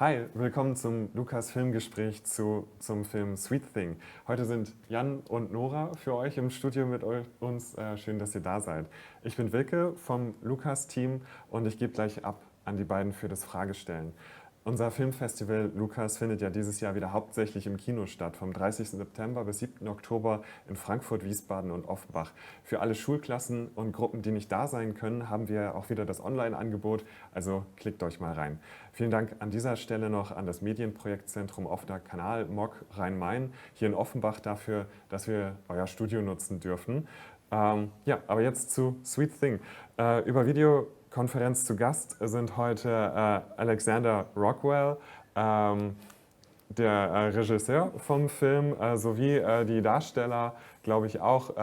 Hi, willkommen zum Lukas Filmgespräch zum Film Sweet Thing. Heute sind Jan und Nora für euch im Studio mit uns. Schön, dass ihr da seid. Ich bin Wilke vom Lukas-Team und ich gebe gleich ab an die beiden für das Fragestellen. Unser Filmfestival Lukas findet ja dieses Jahr wieder hauptsächlich im Kino statt, vom 30. September bis 7. Oktober in Frankfurt, Wiesbaden und Offenbach. Für alle Schulklassen und Gruppen, die nicht da sein können, haben wir auch wieder das Online-Angebot, also klickt euch mal rein. Vielen Dank an dieser Stelle noch an das Medienprojektzentrum Offener Kanal MOG Rhein-Main hier in Offenbach dafür, dass wir euer Studio nutzen dürfen. Ja, aber jetzt zu Sweet Thing. Über Videokonferenz zu Gast sind heute Alexandre Rockwell, der Regisseur vom Film, sowie die Darsteller, glaube ich auch,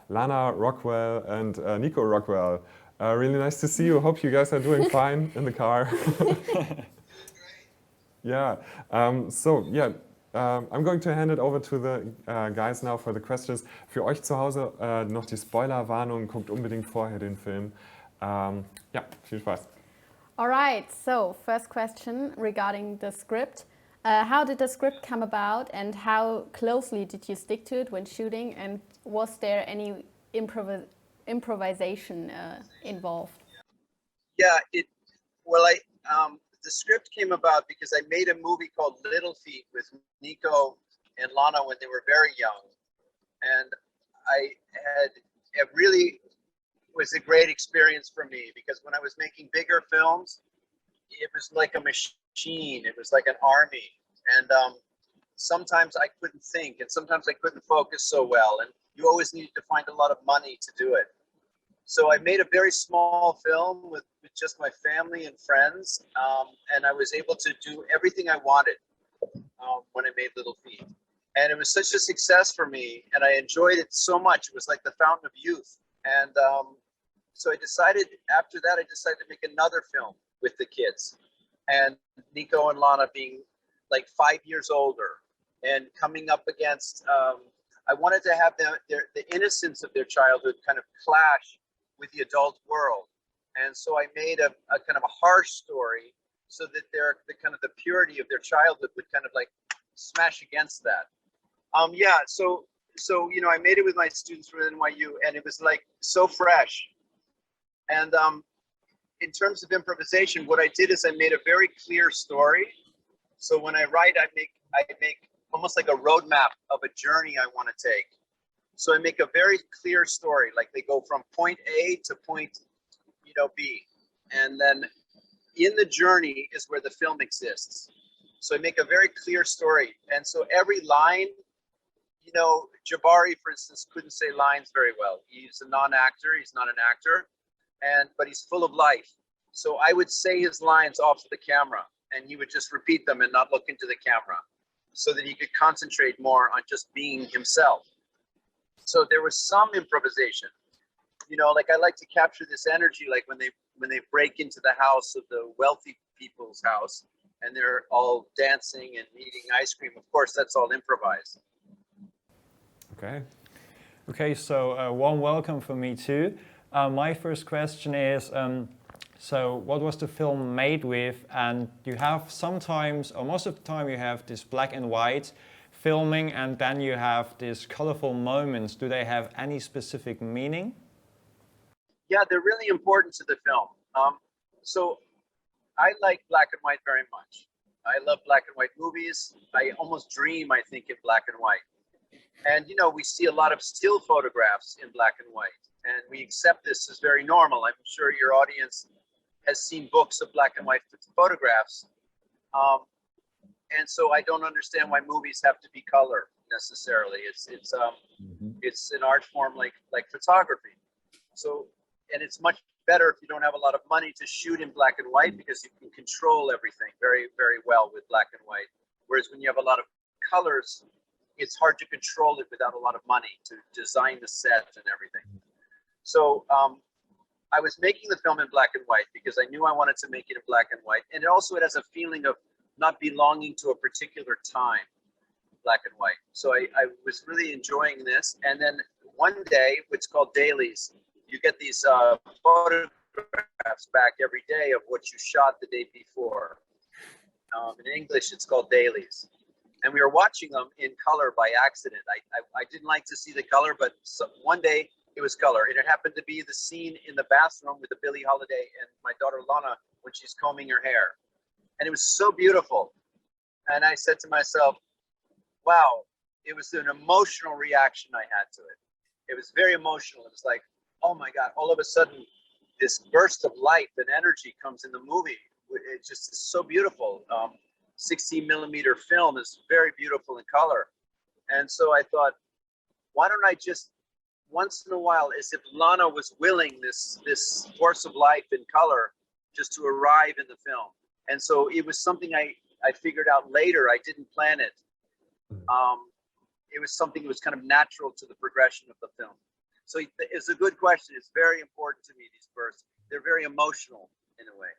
Lana Rockwell und Nico Rockwell. Really nice to see you. Hope you guys are doing fine in the car. Yeah. I'm going to hand it over to the guys now for the questions. Für euch zu Hause noch die Spoilerwarnung. Guckt unbedingt vorher den Film. Ja, viel Spaß. All right. So first question regarding the script. How did the script come about, and how closely did you stick to it when shooting? And was there any improvisation involved? Yeah, the script came about because I made a movie called Little Feet with Nico and Lana when they were very young, and it really was a great experience for me because when I was making bigger films, it was like a machine. It was like an army, and sometimes I couldn't think, and sometimes I couldn't focus so well, and you always needed to find a lot of money to do it. So I made a very small film with just my family and friends, and I was able to do everything I wanted when I made Little Feet. And it was such a success for me, and I enjoyed it so much. It was like the fountain of youth. And so after that, I decided to make another film with the kids. And Nico and Lana being like 5 years older and coming up against, I wanted to have the innocence of their childhood kind of clash with the adult world. And so I made a kind of a harsh story so that the purity of their childhood would kind of like smash against that. So I made it with my students from NYU, and it was like so fresh. And in terms of improvisation, what I did is I made a very clear story. So when I write, I make almost like a roadmap of a journey I want to take. So I make a very clear story, like they go from point A to point, B. And then in the journey is where the film exists. So I make a very clear story. And so every line, Jabari, for instance, couldn't say lines very well. He's a non-actor, he's not an actor, but he's full of life. So I would say his lines off the camera, and he would just repeat them and not look into the camera so that he could concentrate more on just being himself. So there was some improvisation, like I like to capture this energy, like when they break into the house of the wealthy people's house and they're all dancing and eating ice cream. Of course, that's all improvised. Okay, so warm welcome from me too. My first question is, so what was the film made with? And you have sometimes, or most of the time, you have this black and white filming, and then you have these colorful moments. Do they have any specific meaning? Yeah, they're really important to the film. So I like black and white very much. I love black and white movies. I almost dream, I think, in black and white. And, we see a lot of still photographs in black and white, and we accept this as very normal. I'm sure your audience has seen books of black and white photographs. And so I don't understand why movies have to be color necessarily. It's an art form like photography. So, and it's much better if you don't have a lot of money to shoot in black and white, because you can control everything very, very well with black and white. Whereas when you have a lot of colors, it's hard to control it without a lot of money to design the set and everything. So I was making the film in black and white because I knew I wanted to make it in black and white. And it has a feeling of not belonging to a particular time, black and white. So I was really enjoying this. And then one day, it's called dailies, you get these photographs back every day of what you shot the day before. In English, it's called dailies. And we were watching them in color by accident. I didn't like to see the color, but one day it was color. And it happened to be the scene in the bathroom with the Billie Holiday and my daughter Lana when she's combing her hair. And it was so beautiful. And I said to myself, wow, it was an emotional reaction I had to it. It was very emotional. It was like, oh my God, all of a sudden, this burst of light and energy comes in the movie. It just is so beautiful. 16 millimeter film is very beautiful in color. And so I thought, why don't I just, once in a while, as if Lana was willing this force of life in color just to arrive in the film. And so it was something I figured out later. I didn't plan it. It was something that was kind of natural to the progression of the film. So it's a good question. It's very important to me, these bursts. They're very emotional in a way.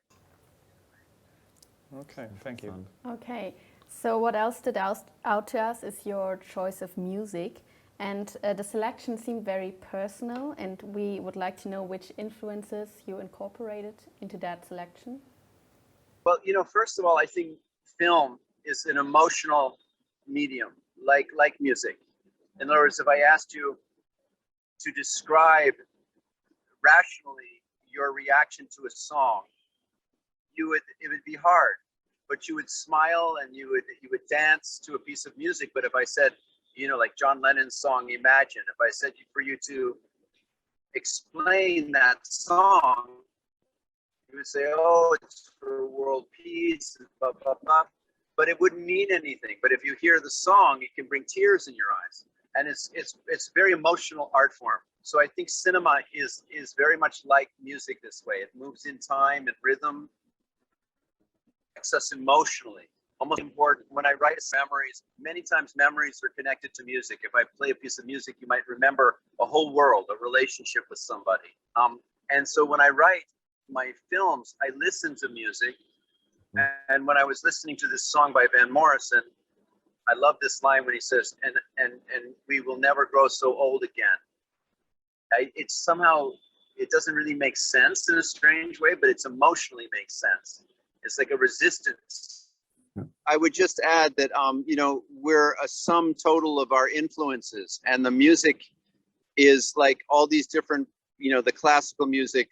Okay, thank you. Okay, so what else stood out to us is your choice of music, and the selection seemed very personal, and we would like to know which influences you incorporated into that selection. Well, first of all, I think film is an emotional medium, like music. In other words, if I asked you to describe rationally your reaction to a song, it would be hard, but you would smile and you would dance to a piece of music. But if I said, like John Lennon's song Imagine, if I said for you to explain that song, you would say, oh, it's for world peace, blah blah blah, but it wouldn't mean anything. But if you hear the song, it can bring tears in your eyes, and it's very emotional art form. So I think cinema is very much like music this way. It moves in time and rhythm, affects us emotionally. Almost important when I write memories, many times memories are connected to music. If I play a piece of music, you might remember a whole world, a relationship with somebody. And so when I write my films, I listen to music. And when I was listening to this song by Van Morrison, I love this line when he says, and we will never grow so old again. It's somehow, it doesn't really make sense in a strange way, but it's emotionally makes sense. It's like a resistance. I would just add that, we're a sum total of our influences, and the music is like all these different, the classical music,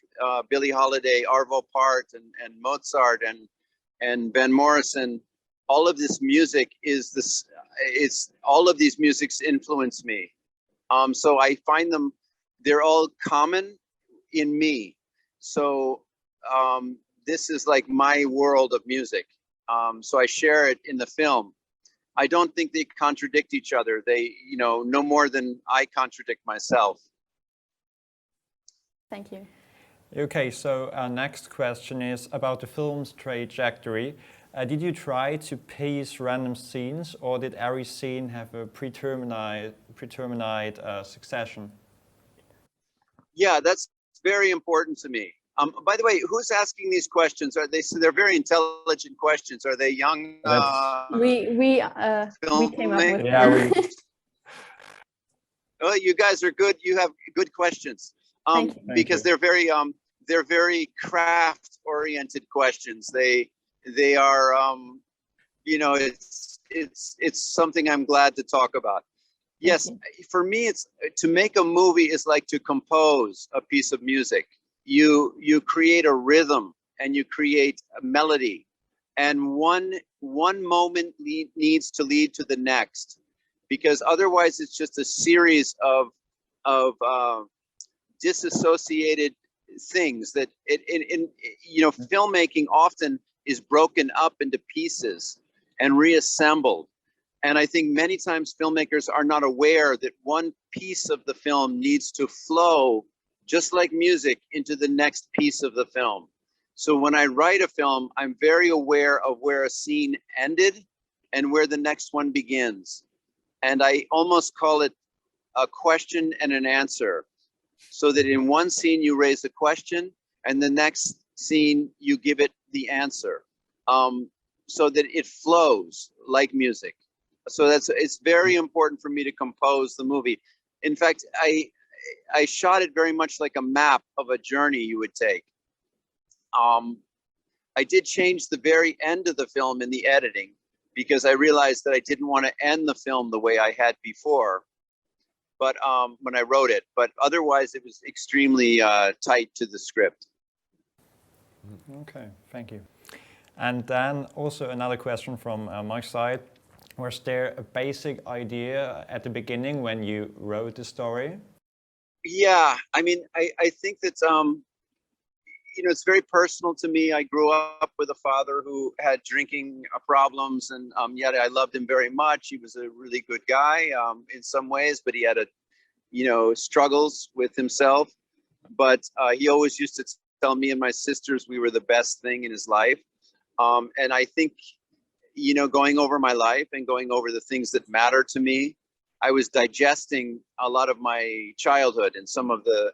Billie Holiday, Arvo Pärt, and Mozart, and Van Morrison. All of this music all of these musics influence me. So I find them, they're all common in me. So this is like my world of music. So I share it in the film. I don't think they contradict each other. They, no more than I contradict myself. Thank you. Okay, so our next question is about the film's trajectory. Did you try to piece random scenes, or did every scene have a predetermined succession? Yeah, that's very important to me. By the way, who's asking these questions? So they're very intelligent questions. Are they young? We came up with. Yeah, Oh, you guys are good. You have good questions. Thank you. Because they're very craft oriented questions. They are, it's something I'm glad to talk about. Yes, for me, it's to make a movie is like to compose a piece of music. You create a rhythm and you create a melody, and one moment needs to lead to the next, because otherwise it's just a series of disassociated things that filmmaking often is broken up into pieces and reassembled. And I think many times filmmakers are not aware that one piece of the film needs to flow, just like music, into the next piece of the film. So when I write a film, I'm very aware of where a scene ended and where the next one begins. And I almost call it a question and an answer. So that in one scene you raise a question, and the next scene you give it the answer, so that it flows like music. So it's very important for me to compose the movie. In fact, I shot it very much like a map of a journey you would take. I did change the very end of the film in the editing because I realized that I didn't want to end the film the way I had before. But when I wrote it, but otherwise it was extremely tight to the script. Okay, thank you. And then also another question from my side. Was there a basic idea at the beginning when you wrote the story? Yeah, I mean, I think that, you know, it's very personal to me. I grew up with a father who had drinking problems, and yet I loved him very much. He was a really good guy in some ways, but he had you know, struggles with himself. But he always used to tell me and my sisters we were the best thing in his life. And I think, you know, going over my life and going over the things that matter to me, I was digesting a lot of my childhood and some of the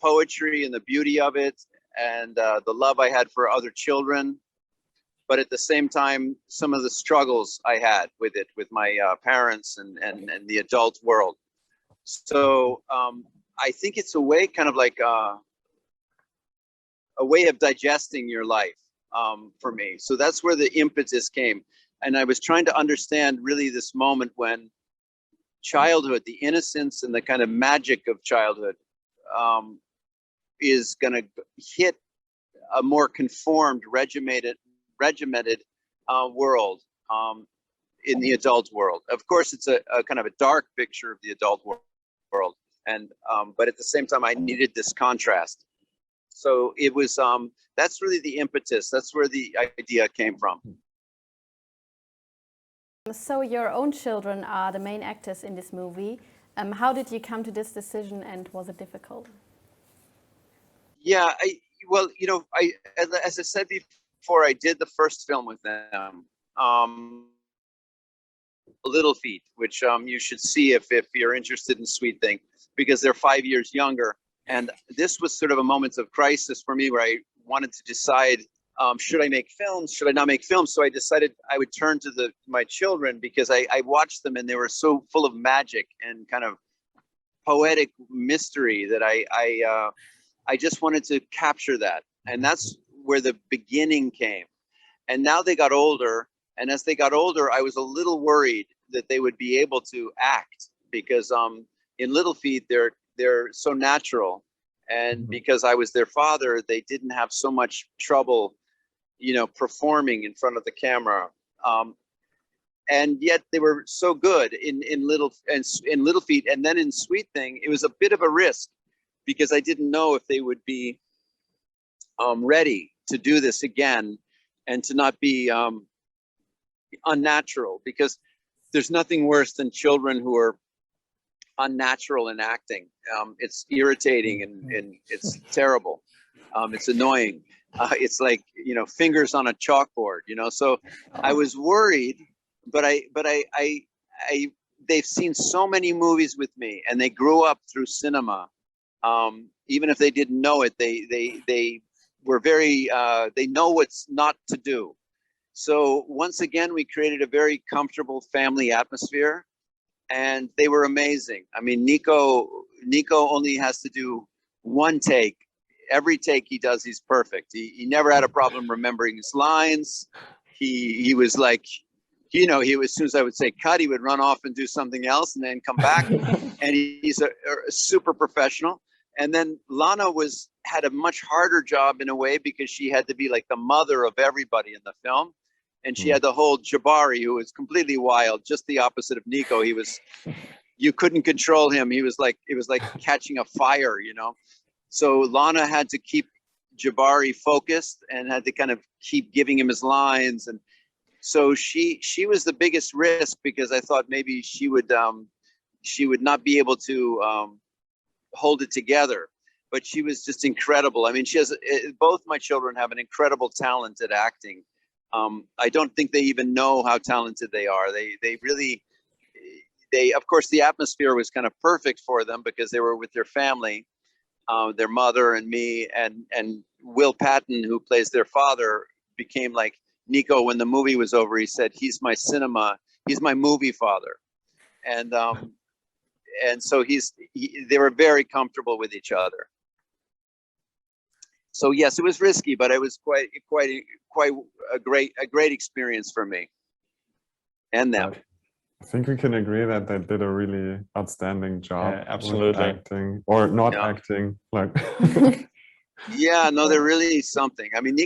poetry and the beauty of it, and the love I had for other children. But at the same time, some of the struggles I had with it, with my parents and the adult world. So I think it's a way, kind of like a way of digesting your life for me. So that's where the impetus came. And I was trying to understand really this moment when childhood, the innocence and the kind of magic of childhood is going to hit a more conformed, regimented world in the adult world. Of course, it's a kind of a dark picture of the adult world. And but at the same time, I needed this contrast. So it was, that's really the impetus. That's where the idea came from. So your own children are the main actors in this movie. How did you come to this decision, and was it difficult? Yeah, well, you know, as I said before, I did the first film with them, Little Feet, which you should see if you're interested in Sweet Thing, because they're 5 years younger. And this was sort of a moment of crisis for me where I wanted to decide, should I make films? Should I not make films? So I decided I would turn to my children, because I watched them and they were so full of magic and kind of poetic mystery that I just wanted to capture that. And that's where the beginning came. And now they got older. And as they got older, I was a little worried that they would be able to act, because in Little Feet, they're so natural. And because I was their father, they didn't have so much trouble, you know, performing in front of the camera. And yet they were so good in Little Feet. And then in Sweet Thing, it was a bit of a risk, because I didn't know if they would be ready to do this again and to not be unnatural, because there's nothing worse than children who are unnatural in acting. It's irritating and it's terrible. It's annoying. It's like, you know, fingers on a chalkboard, you know. So I was worried, but they've seen so many movies with me, and they grew up through cinema. Even if they didn't know it, they were very, they know what's not to do. So once again, we created a very comfortable family atmosphere, and they were amazing. I mean, Nico only has to do one take. Every take he does, he's perfect. He never had a problem remembering his lines. He was like, you know, as soon as I would say cut, he would run off and do something else and then come back. And he's a super professional. And then Lana had a much harder job in a way, because she had to be like the mother of everybody in the film. And she had the whole Jabari, who was completely wild, just the opposite of Nico. You couldn't control him. It was like catching a fire, you know? So Lana had to keep Jabari focused and had to kind of keep giving him his lines. And so she was the biggest risk, because I thought maybe she would not be able to hold it together. But she was just incredible. I mean, both my children have an incredible talent at acting. I don't think they even know how talented they are. They of course, the atmosphere was kind of perfect for them, because they were with their family, their mother and me, and Will Patton, who plays their father, became like Nico. When the movie was over, he said, he's my movie father. And so they were very comfortable with each other. So yes, it was risky, but it was quite a great experience for me and them. I think we can agree that they did a really outstanding job. Yeah, absolutely. With acting or not Yeah. acting, like. Yeah, no, they're really something. I mean,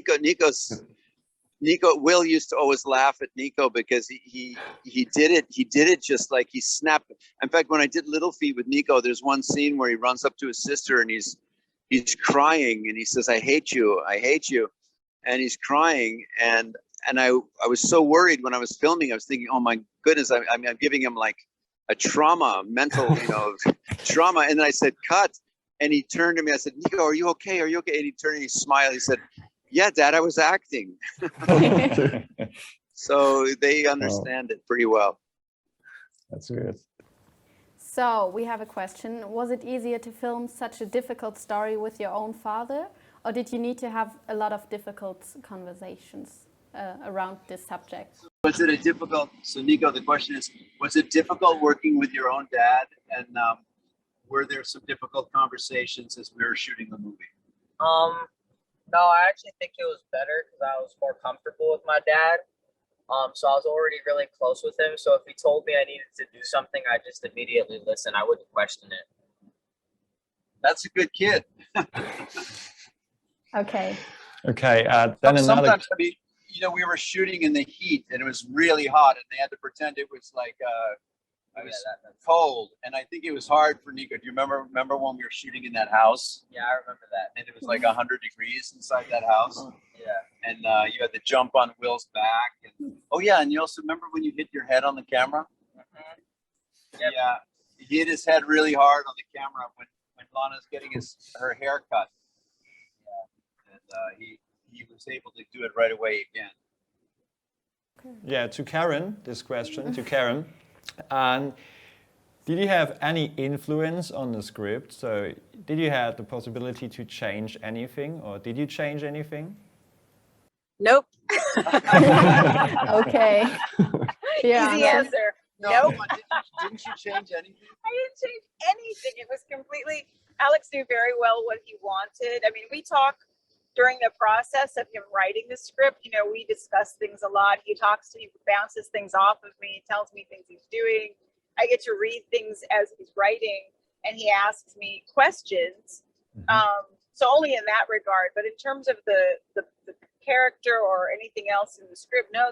Will used to always laugh at Nico because he did it just like he snapped. In fact, when I did Little Feet with Nico, there's one scene where he runs up to his sister and he's crying and he says, I hate you, and he's crying, and I was so worried when I was filming. I was thinking, oh my goodness, I'm giving him like a mental trauma. And then I said, cut. And he turned to me. I said, Nico, are you okay? Are you okay? And he turned and he smiled. He said, yeah, Dad, I was acting. So they understand it pretty well. That's good. So we have a question. Was it easier to film such a difficult story with your own father, or did you need to have a lot of difficult conversations around this subject? Was it so Nico, the question is, was it difficult working with your own dad? And were there some difficult conversations as we were shooting the movie? No, I actually think it was better because I was more comfortable with my dad. So I was already really close with him. So if he told me I needed to do something, I just immediately listen. I wouldn't question it. That's a good kid. Okay. Okay, then another. Sometimes, I mean, we were shooting in the heat and it was really hot, and they had to pretend it was like it was cold. And I think it was hard for Nico. Do you remember when we were shooting in that house? Yeah, I remember that. And it was like 100 degrees inside that house. Yeah. And you had to jump on Will's back. And, oh yeah, and you also remember when you hit your head on the camera? Mm-hmm. Yep. Yeah, he hit his head really hard on the camera when Lana's getting her hair cut. Yeah. And he was able to do it right away again. Yeah, to Karen, this question to Karen. And did you have any influence on the script? So did you have the possibility to change anything, or did you change anything? Nope. Okay. Yeah. Easy answer. Nope. Didn't you change anything? I didn't change anything. It was completely, Alex knew very well what he wanted. I mean, we talk during the process of him writing the script. We discuss things a lot. He bounces things off of me, tells me things he's doing. I get to read things as he's writing, and he asks me questions. So only in that regard. But in terms of the character or anything else in the script, no,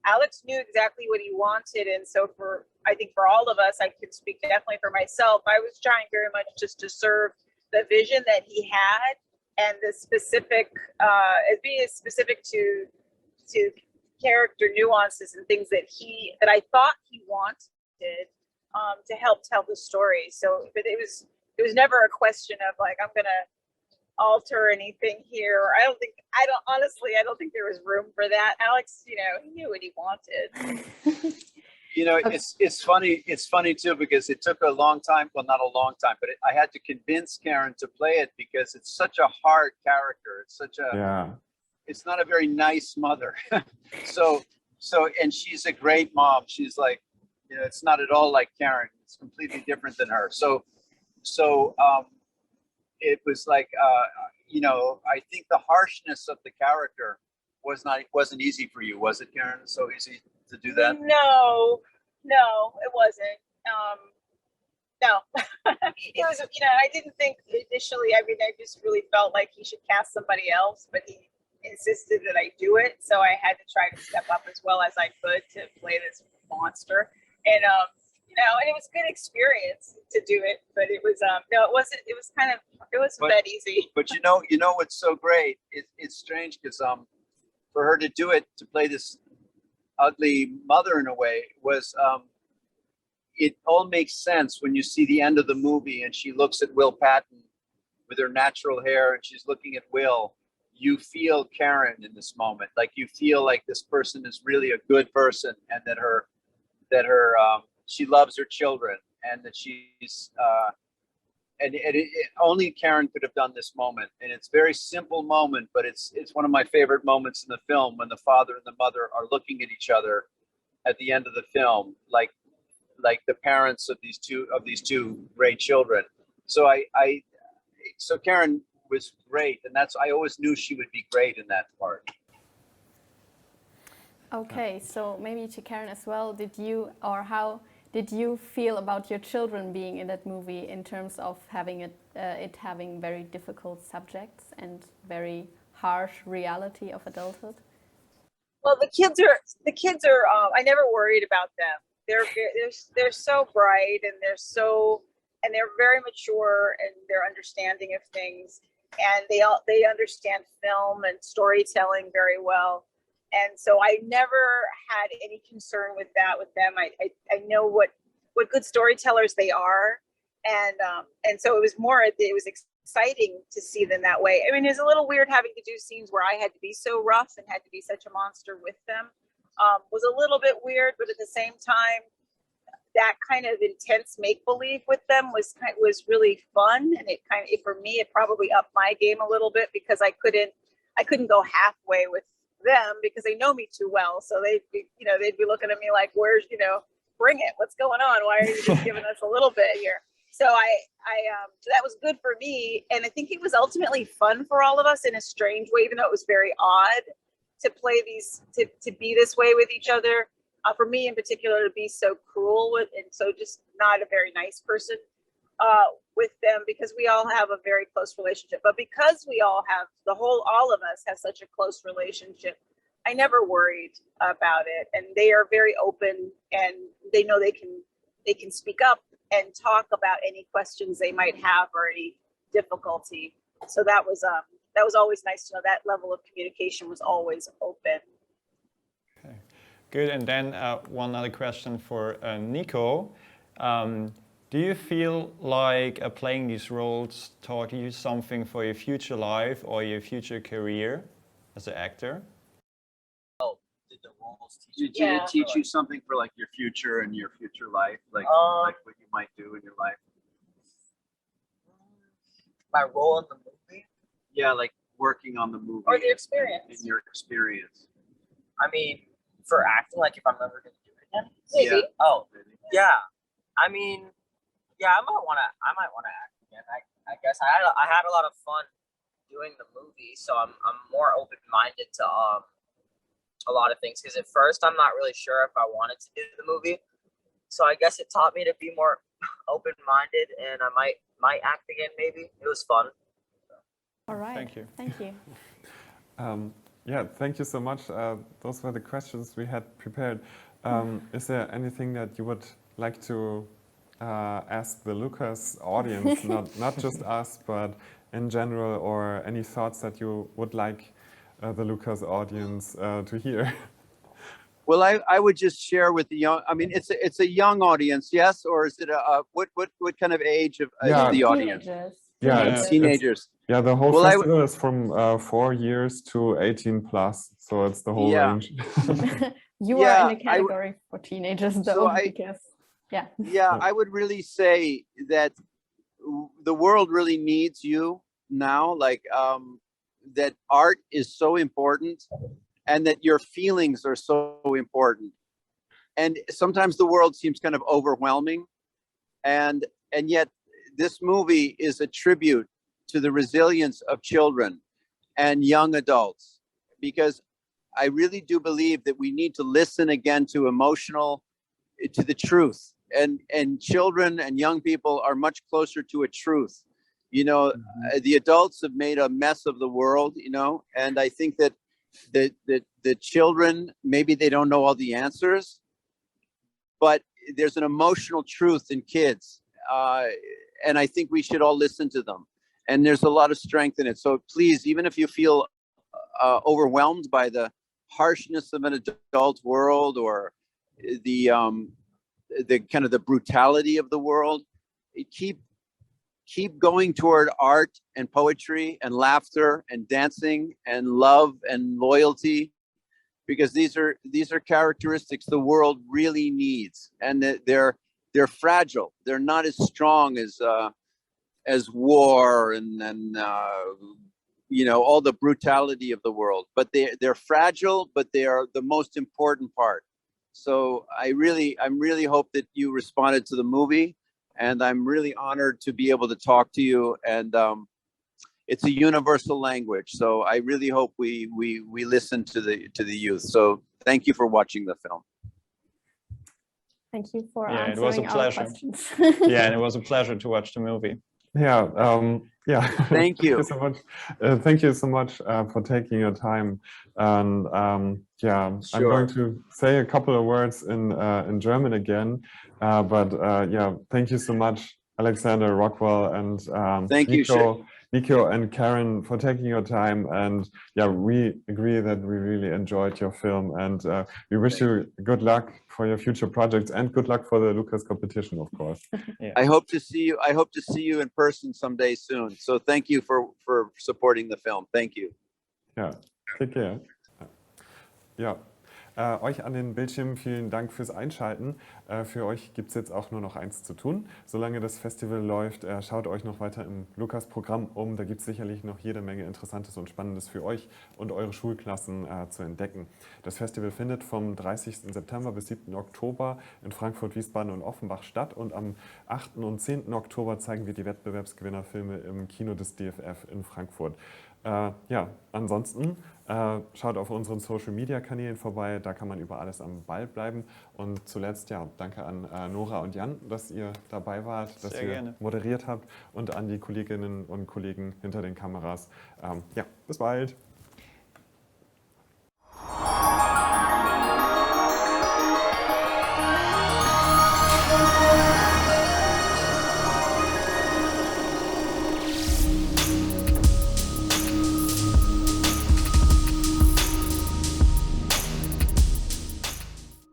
Alex knew exactly what he wanted. And so I think for all of us, I could speak definitely for myself, I was trying very much just to serve the vision that he had, and the specific, being as specific to character nuances and things that I thought he wanted to help tell the story. So, but it was never a question of like, I'm gonna alter anything here. I don't think there was room for that. Alex, he knew what he wanted. It's funny. It's funny too, because it took a long time. Well, not a long time, but I had to convince Karen to play it because it's such a hard character. It's not a very nice mother. So, and she's a great mom. She's like, it's not at all like Karen. It's completely different than her. So, it was like, I think the harshness of the character wasn't easy for you, was it, Karen? So easy to do that? No, it wasn't. No, it was, I didn't think initially, I just really felt like he should cast somebody else, but he insisted that I do it. So I had to try to step up as well as I could to play this monster. And, and it was a good experience to do it, but it was, no, it wasn't, it wasn't that easy. But what's so great? It's strange because, for her to do it, to play this ugly mother in a way, was it all makes sense when you see the end of the movie and she looks at Will Patton with her natural hair and she's looking at Will. You feel Karen in this moment, like you feel like this person is really a good person, and that she loves her children, and that she's only Karen could have done this moment. And it's a very simple moment, but it's one of my favorite moments in the film, when the father and the mother are looking at each other at the end of the film, like the parents of these two great children. So so Karen, was great, and I always knew she would be great in that part. Okay, so maybe to Karen as well, how did you feel about your children being in that movie in terms of having it having very difficult subjects and very harsh reality of adulthood? Well, the kids are. I never worried about them. They're so bright, and they're very mature, and they're understanding of things, and they understand film and storytelling very well. And so I never had any concern with that with them. I know what good storytellers they are, and so it was exciting to see them that way. I mean, it's a little weird having to do scenes where I had to be so rough and had to be such a monster with them. Was a little bit weird, but at the same time, that kind of intense make-believe with them was really fun, and for me it probably upped my game a little bit, because I couldn't go halfway with them because they know me too well. So they'd be looking at me like, where's, bring it, what's going on, why are you just giving us a little bit here? So so that was good for me, and I think it was ultimately fun for all of us in a strange way, even though it was very odd to play to be this way with each other. For me in particular, to be so cruel and so just not a very nice person with them, because we all have a very close relationship. But because we all of us have such a close relationship, I never worried about it. And they are very open, and they know they can speak up and talk about any questions they might have or any difficulty. So that was always nice to know that level of communication was always open. Okay, good. And then one other question for Nico. Do you feel like playing these roles taught you something for your future life or your future career as an actor? Oh, did the roles Did it teach you something for like your future and your future life, like what you might do in your life? My role in the movie? Yeah, like working on the movie Or the experience. in your experience. I mean, for acting, like if I'm ever going to do it again? Maybe. Yeah. Oh, yeah. I mean, yeah, I might want to act again. I guess I had a lot of fun doing the movie, so I'm more open-minded to a lot of things, because at first I'm not really sure if I wanted to do the movie. So I guess it taught me to be more open-minded, and I might act again maybe. It was fun. All right. Thank you. Thank you. Yeah, thank you so much. Those were the questions we had prepared. Is there anything that you would like to ask the Lucas audience, not just us, but in general, or any thoughts that you would like the Lucas audience to hear? Well, I would just share with the young. I mean, it's a young audience, yes, or is it what kind of age of is the audience? Teenagers. Yeah, It's teenagers. Yeah, the whole festival is from 4 years to 18 plus, so it's the whole range. You are in a category for teenagers, though, because I would really say that the world really needs you now. Like that art is so important, and that your feelings are so important. And sometimes the world seems kind of overwhelming, and yet this movie is a tribute to the resilience of children and young adults, because I really do believe that we need to listen again to the truth, and children and young people are much closer to a truth. The adults have made a mess of the world, and I think that the children, maybe they don't know all the answers, but there's an emotional truth in kids, and I think we should all listen to them, and there's a lot of strength in it. So please, even if you feel overwhelmed by the harshness of an adult world, or the kind of the brutality of the world, keep going toward art and poetry and laughter and dancing and love and loyalty, because these are characteristics the world really needs, and they're fragile. They're not as strong as war and all the brutality of the world, but they're fragile, but they are the most important part. So I really hope that you responded to the movie, and I'm really honored to be able to talk to you. And it's a universal language. So I really hope we listen to the youth. So thank you for watching the film. Thank you for Yeah, it was a answering our pleasure. questions. Yeah, and it was a pleasure to watch the movie. Yeah, yeah. Thank you. So much. Thank you so much for taking your time. And yeah, I'm Sure. going to say a couple of words in German again. But yeah, thank you so much, Alexandre Rockwell and Thank you, Nico and Karen, for taking your time. And yeah, we agree that we really enjoyed your film, and we wish you good luck for your future projects and good luck for the Lucas competition, of course. Yeah. I hope to see you. I hope to see you in person someday soon. So thank you for supporting the film. Thank you. Ja, take care. Ja, euch an den Bildschirmen vielen Dank fürs Einschalten. Für euch gibt es jetzt auch nur noch eins zu tun. Solange das Festival läuft, schaut euch noch weiter im Lukas-Programm um. Da gibt es sicherlich noch jede Menge Interessantes und Spannendes für euch und eure Schulklassen zu entdecken. Das Festival findet vom 30. September bis 7. Oktober in Frankfurt, Wiesbaden und Offenbach statt. Und am 8. und 10. Oktober zeigen wir die Wettbewerbsgewinnerfilme im Kino des DFF in Frankfurt. Ja, ansonsten schaut auf unseren Social-Media-Kanälen vorbei, da kann man über alles am Ball bleiben. Und zuletzt, ja, danke an Nora und Jan, dass ihr dabei wart, dass Sehr ihr gerne. moderiert habt, und an die Kolleginnen und Kollegen hinter den Kameras. Ja, bis bald.